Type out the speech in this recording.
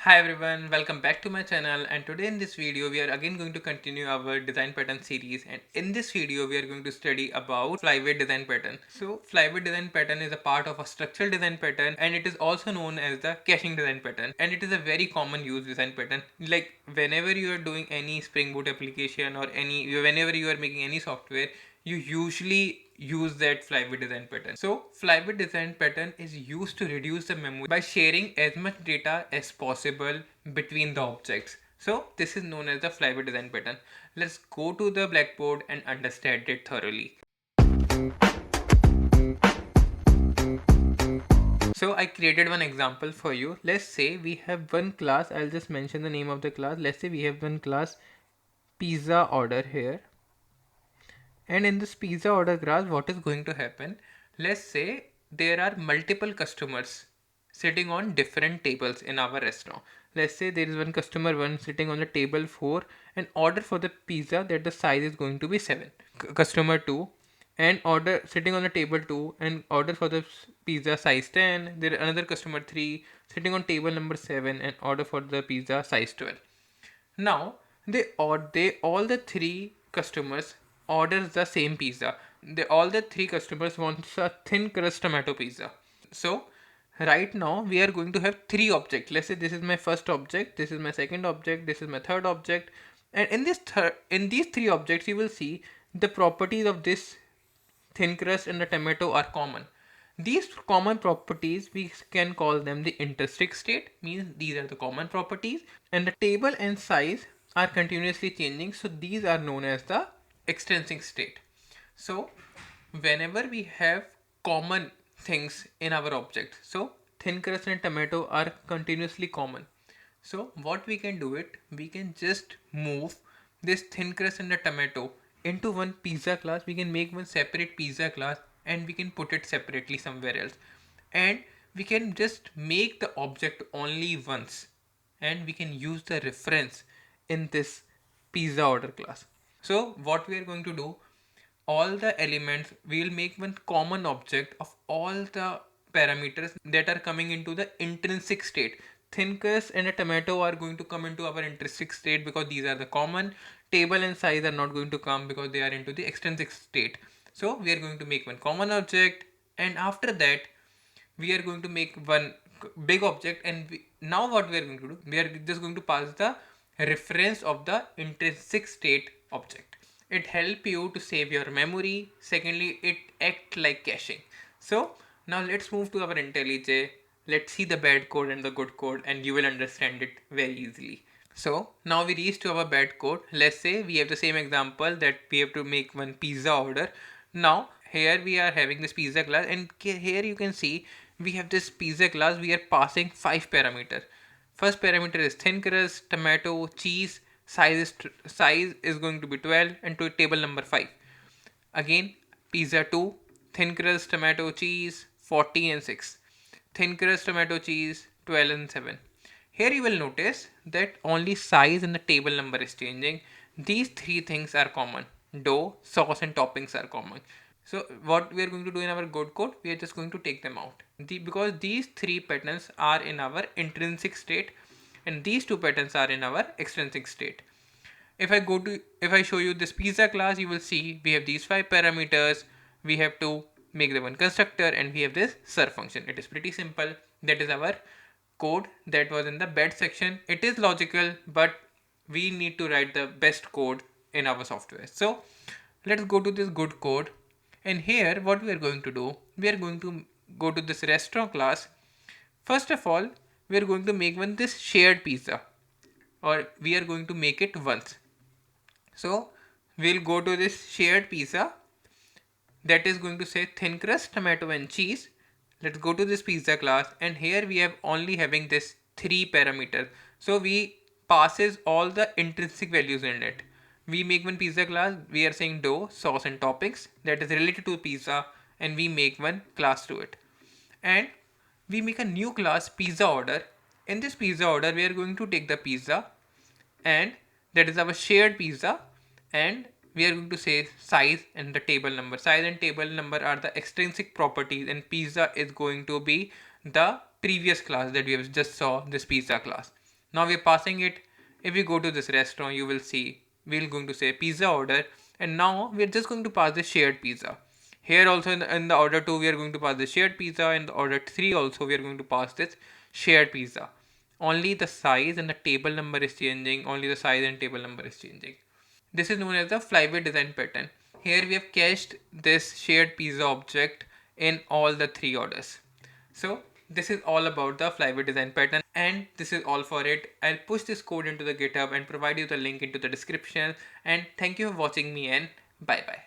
Hi everyone, welcome back to my channel, and today in this video we are again going to continue our design pattern series, and in this video we are going to study about flyweight design pattern. So flyweight design pattern is a part of a structural design pattern, and it is also known as the caching design pattern, and it is a very common use design pattern. Like whenever you are doing any Spring Boot application or whenever you are making any software, you usually use that flyweight design pattern. So flyweight design pattern is used to reduce the memory by sharing as much data as possible between the objects. So this is known as the flyweight design pattern. Let's go to the blackboard and understand it thoroughly. So I created one example for you. Let's say we have one class. I'll just mention the name of the class. Let's say we have one class pizza order here. And in this pizza order graph, what is going to happen? Let's say there are multiple customers sitting on different tables in our restaurant. Let's say there is one customer one sitting on the table 4 and order for the pizza that the size is going to be 7. Customer 2 and order sitting on the table 2 and order for the pizza size 10. There is another customer 3 sitting on table number 7 and order for the pizza size 12. Now they all the three customers orders the same pizza. All the three customers wants a thin crust tomato pizza. So right now we are going to have three objects. Let's say this is my first object, this is my second object, this is my third object, and in these three objects you will see the properties of this thin crust and the tomato are common. These common properties we can call them the intrinsic state, means these are the common properties, and the table and size are continuously changing, so these are known as the extrinsic state. So whenever we have common things in our object, so thin crust and tomato are continuously common. So what we can do it, we can just move this thin crust and the tomato into one pizza class. We can make one separate pizza class and we can put it separately somewhere else. And we can just make the object only once and we can use the reference in this pizza order class. So what we are going to do, all the elements, we will make one common object of all the parameters that are coming into the intrinsic state. Thin crust and a tomato are going to come into our intrinsic state because these are the common. Table and size are not going to come because they are into the extrinsic state. So we are going to make one common object, and after that we are going to make one big object, and now what we are going to do, we are just going to pass the reference of the intrinsic state object. It help you to save your memory. Secondly, it act like caching. So now let's move to our IntelliJ. Let's see the bad code and the good code, and you will understand it very easily. So now we reach to our bad code. Let's say we have the same example that we have to make one pizza order. Now here we are having this pizza class, and here you can see we have this pizza class. We are passing 5 parameters. First parameter is thin crust, tomato, cheese. Size is going to be 12 and to table number 5. Again pizza 2, thin crust, tomato, cheese 40 and 6. Thin crust, tomato, cheese 12 and 7. Here you will notice that only size and the table number is changing. These three things are common. Dough, sauce and toppings are common. So what we are going to do in our good code, we are just going to take them out. Because these three patterns are in our intrinsic state and these two patterns are in our extrinsic state. If I show you this pizza class, you will see we have these 5 parameters. We have to make the one constructor and we have this serve function. It is pretty simple. That is our code that was in the bed section. It is logical, but we need to write the best code in our software. So let's go to this good code. And here what we are going to do, we are going to go to this restaurant class. First of all, we are going to make one this shared pizza, or we are going to make it once. So we'll go to this shared pizza that is going to say thin crust, tomato and cheese. Let's go to this pizza class, and here we have only having this 3 parameters. So we passes all the intrinsic values in it. We make one pizza class, we are saying dough, sauce and toppings that is related to pizza, and we make one class to it. And we make a new class pizza order. In this pizza order we are going to take the pizza, and that is our shared pizza, and we are going to say size and the table number. Size and table number are the extrinsic properties, and pizza is going to be the previous class that we have just saw, this pizza class. Now we're passing it. If we go to this restaurant, you will see we're going to say pizza order, and now we're just going to pass the shared pizza. Here also in the order 2 we are going to pass the shared pizza, in the order 3 also we are going to pass this shared pizza. Only the size and the table number is changing, only the size and table number is changing. This is known as the flyweight design pattern. Here we have cached this shared pizza object in all the 3 orders. So this is all about the flyweight design pattern, and this is all for it. I'll push this code into the GitHub and provide you the link into the description, and thank you for watching me, and bye bye.